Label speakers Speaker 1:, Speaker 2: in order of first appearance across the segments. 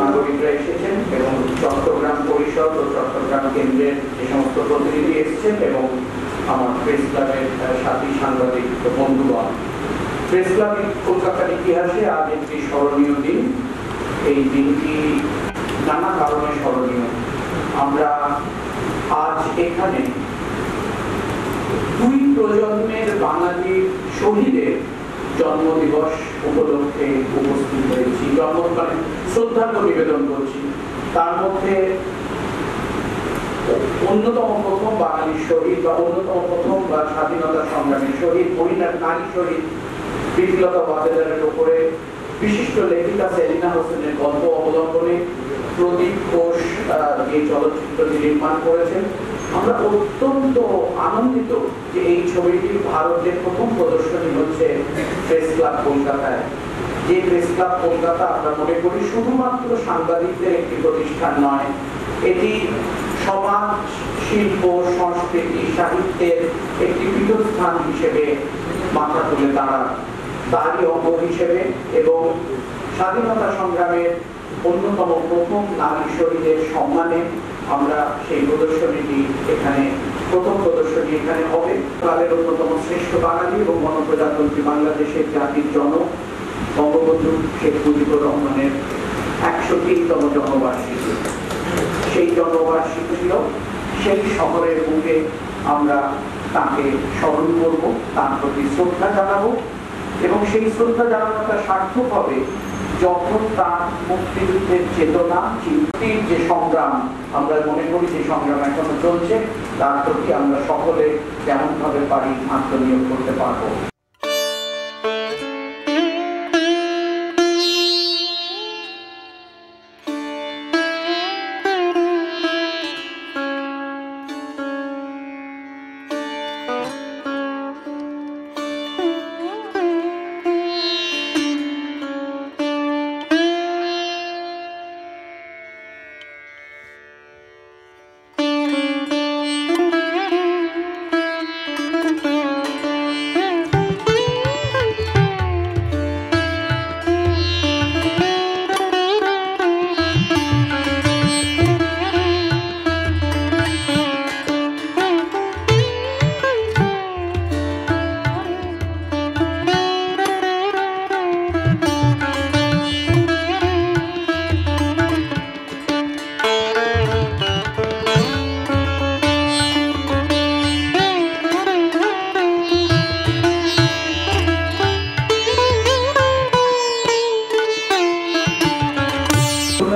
Speaker 1: নাগরিকরা এসেছেন এবং চট্টগ্রাম পরিষদ ও চট্টগ্রাম কেন্দ্রের যে সমস্ত প্রতিনিধি এসেছেন এবং আমার প্রেস ক্লাবের সাথী সাংবাদিক বন্ধুগণ। প্রেস ক্লাব কলকাতার ইতিহাসে আজ একটি স্মরণীয় দিন। এই দিনটি নানা কারণে স্মরণীয়। আমরা আজ এখানে দুই প্রজন্মের বাঙালি শহীদের জন্মদিবস উপলক্ষে উপস্থিত হয়েছি, জন্মদিনে শ্রদ্ধার্ঘ নিবেদন করছি। তার মধ্যে অন্যতম প্রথম বাঙালি শহীদ বা অন্যতম প্রথম বা স্বাধীনতা সংগ্রামী শহীদ মহিলার নারী শহীদ প্রীতিলতা ওয়াদ্দেদারের উপরে বিশিষ্ট লেখিকা সেলিনা হোসেনের গল্প অবলম্বনে প্রদীপ ঘোষ এই চলচ্চিত্রটি নির্মাণ করেছেন। আমরা অত্যন্ত আনন্দিত যে এই ছবিটি ভারতের প্রথম প্রদর্শনী হচ্ছে প্রেস ক্লাব কলকাতায়। যে প্রেস ক্লাব কলকাতা আমরা মনে করি শুধুমাত্র সাংবাদিকদের একটি প্রতিষ্ঠান নয়, এটি সমাজ, শিল্প, সংস্কৃতি, সাহিত্যের একটি পীঠস্থান হিসেবে মাথা তুলে দাঁড়ায়। তারই অঙ্গ হিসেবে এবং স্বাধীনতা সংগ্রামের অন্যতম প্রথম নারী শহীদের সম্মানে আমরা সেই প্রদর্শনীটি এখানে প্রথম প্রদর্শনী এখানে হবে। কালের অন্যতম শ্রেষ্ঠ বাঙালি এবং গণপ্রজাতন্ত্রী বাংলাদেশের জাতির জনক বঙ্গবন্ধু শেখ মুজিবুর রহমানের ১০৩তম জন্মবার্ষিকী। সেই জন্মবার্ষিকী ছিল, সেই শহরের বুকে আমরা তাকে স্মরণ করব, তার প্রতি শ্রদ্ধা জানাবো এবং সেই শ্রদ্ধা জানানোটা সার্থক হবে যখন তার মুক্তিযুদ্ধের চেতনা, চিন্তির যে সংগ্রাম আমরা মনে করি যে সংগ্রাম এখনো চলছে, তার প্রতি আমরা সকলে যেমন ভাবে পারি আত্মনিয়োগ করতে পারবো।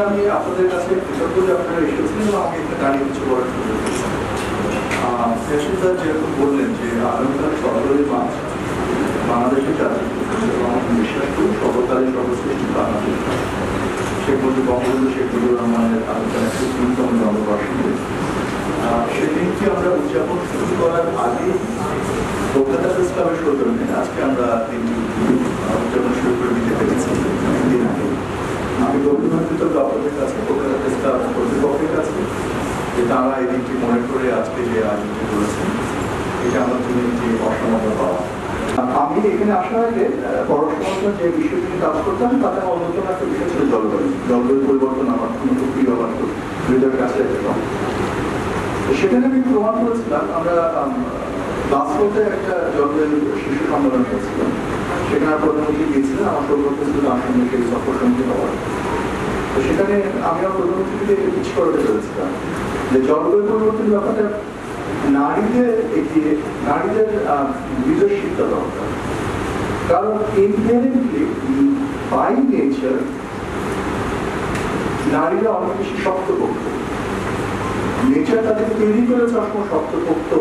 Speaker 2: আমি আপনাদের কাছে কৃতজ্ঞ যে আপনারা এসেছেন এবং আমি একটা দাঁড়িয়ে কিছু বলার সুযোগ পেয়েছি। যেরকম বললেন যে আগামীকাল ১৭ই মার্চ বাংলাদেশের জাতীয় দিবস এবং আমি বিশ্বাস করি সর্বকালের সর্বশ্রেষ্ঠ বাংলাদেশ শেখ মুজিবুর বঙ্গবন্ধু শেখ মুজিবুর রহমানের আলোচনা ১৩তম জন্মবার্ষিকী। সেদিনকে আমরা উদযাপন শুরু করার আগে কলকাতা প্রেস ক্লাবের সৌজন্যে আজকে আমরা দিনটি উদযাপন শুরু করে দিতে পেরেছি দিন আগে। আমি গভীরভাবে কৃতজ্ঞ আপনাদের কাছে, কলকাতা প্রেস ক্লাব কর্তৃপক্ষের কাছে, যে তারা এই দিনটি মনে করে আজকে যে আয়োজনটি করেছেন, এটা আমার জন্য একটি অসমাপ্ত পাওয়া। আমি এখানে আসার আগে পড়াশোনার যে বিষয়টি কাজ করতাম তাতে আমার অন্যতম একটা বিষয় ছিল জলবায়ু পরিবর্তন। আমার কোনো খুব প্রিয়, আমার খুব হৃদয়ের কাছে একদম। সেখানে আমি প্রমাণ করেছিলাম, আমরা গ্লাসগোতে একটা জলবায়ু শিশু সম্মেলন করেছিলাম, সেখানে প্রধানমন্ত্রী গিয়েছিলেন, আমার সৌভাগ্য ছিল তার সঙ্গে সেই সফর সঙ্গী হওয়ার। তো সেখানে আমি আমার প্রধানমন্ত্রীকে কিছু করতে পেরেছিলাম যে জলবায়ু পরিবর্তন ব্যাপারটা নারীদের এগিয়ে, নারীদের লিডারশিপটা দরকার। কারণ ইনহেরেন্টলি বাই নেচার নারীরা অনেক বেশি শক্তপোক্ত, নেচার তাদের তৈরি করেছে সবসময় শক্তপোক্ত,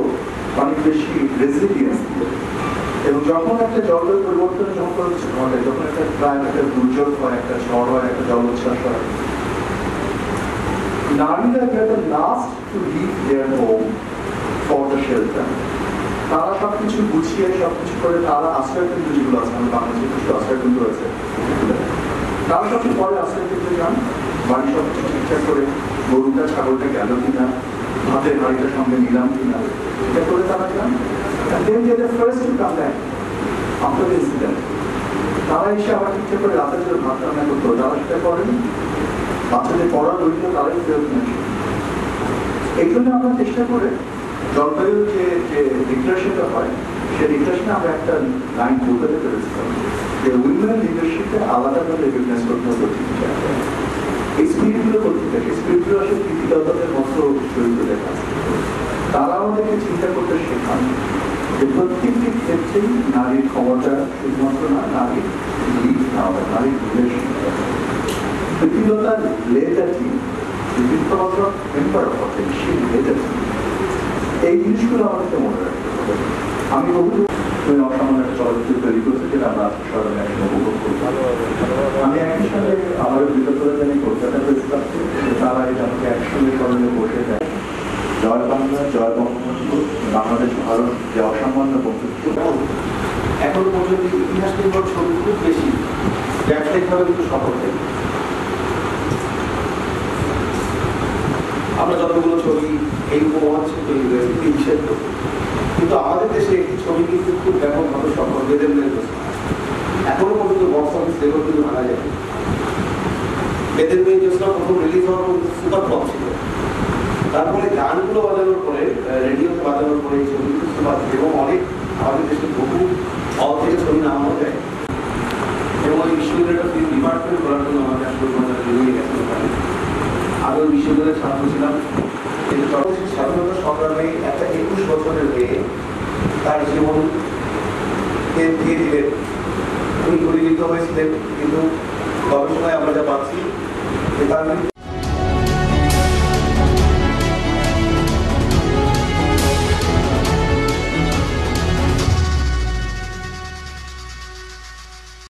Speaker 2: অনেক বেশি রেজিলিয়েন্স দিয়ে। এবং যখন একটা জলবায়ু পরিবর্তন যখন ঘটে, যখন একটা একটা দুর্যোগ হয়, একটা ঝড় হয়, একটা জলোচ্ছ্বাস হয়, নারীরা যাতে last to leave their home for the shelter, তারা সবকিছু গুছিয়ে সবকিছু করে তারা আশ্রয় কেন্দ্র যেগুলো আছে, আমাদের বাংলাদেশে কিছু আশ্রয় কেন্দ্র আছে, তারা সবকিছু পরে আশ্রয় কেন্দ্রে যান, বাড়ি সবকিছু ঠিকঠাক করে গরুটা ছাগলটা গেল কিনা, ভাতের বাড়িটার সঙ্গে নিলাম কিনা, এটা করে তারা যান। তারা এসে আবার ঠিকঠাক করে রাতের জন্য ভাত রান্না করতো, যারা সেটা করেন বাচ্চাদের পড়ার বইগুলো তারাই ফেরত নিয়ে আসে। এই জন্য আমরা চেষ্টা করে জলবায়ুর যে ডিক্লারেশনটা হয় সেই ডিক্লারেশনে আমরা একটা লাইন ঢুকাতে পেরেছিলাম যে উইমেন লিডারশিপে আলাদাভাবে রিকগনাইজ করতে হবে। এই স্পিরিটগুলো করতে থাকে, স্পিরিটগুলো আসলে কৃতিকতাদের মতো জড়িত দেখা। তারা আমাদেরকে চিন্তা করতে শেখান যে প্রত্যেকটি ক্ষেত্রেই নারীর ক্ষমতা শুধুমাত্র না, নারীর লিড না হয়, নারীর লিডারশিপ। কৃতিকতার লেটার কি শুধুমাত্র মেম্বার অফ সেই লেটার কি, এই জিনিসগুলো আমাদেরকে মনে রাখতে হবে। আমি বহু অসামান্য একটা চলচ্চিত্র তৈরি করছি যেটা আমরা আজকে সবাই একসঙ্গে উপভোগ করছি। আমি একই সঙ্গে আমারও বিতর্কতা জানি কলকাতা প্রেস ক্লাবকে তারা এটা আমাকে একসঙ্গে স্মরণে বসে দেয়। জয় বাংলা, জয় বঙ্গবন্ধু, বাংলাদেশ ভারত যে অসামান্য বন্ধুত্ব।
Speaker 3: এখনো পর্যন্ত ইতিহাস নির্ভর ছবি খুব বেশি ব্যবসায়িকভাবে কিন্তু সফল হয়। আমরা যতগুলো ছবি এই উপমহাদেশে তৈরি হয়েছে হিসেব করি, কিন্তু আমাদের দেশে একটি ছবি কিন্তু খুব ব্যাপকভাবে সফল, বেদেন্দ্রের প্রশ্ন এখনো পর্যন্ত বক্স অফিস রেকর্ড কিন্তু ভাঙা যায়। বেদেন্দ্রের জোসনা প্রথম রিলিজ হওয়ার পর সুপার ফ্লপ ছিল, তারপরে গানগুলো বাজানোর পরে, রেডিওতে বাজানোর পরে এই ছবি সুপার, এবং অনেক আমাদের দেশে বহু হল থেকে ছবি নামানো যায়। এবং ওই বিশ্ববিদ্যালয়টা ফিল্ম ডিপার্টমেন্ট করার জন্য আমাকে আসলে নিয়ে গেছিল। আমি ওই বিশ্ববিদ্যালয়ের ছাত্র ছিলাম, কিন্তু স্বাধীনতা সংগ্রামে একটা 21 বছরের মেয়ে তার জীবন দিয়ে দিলেন। উনি গুলিবিদ্ধ হয়েছিলেন, কিন্তু গবেষণায় আমরা যা পাচ্ছি যে তার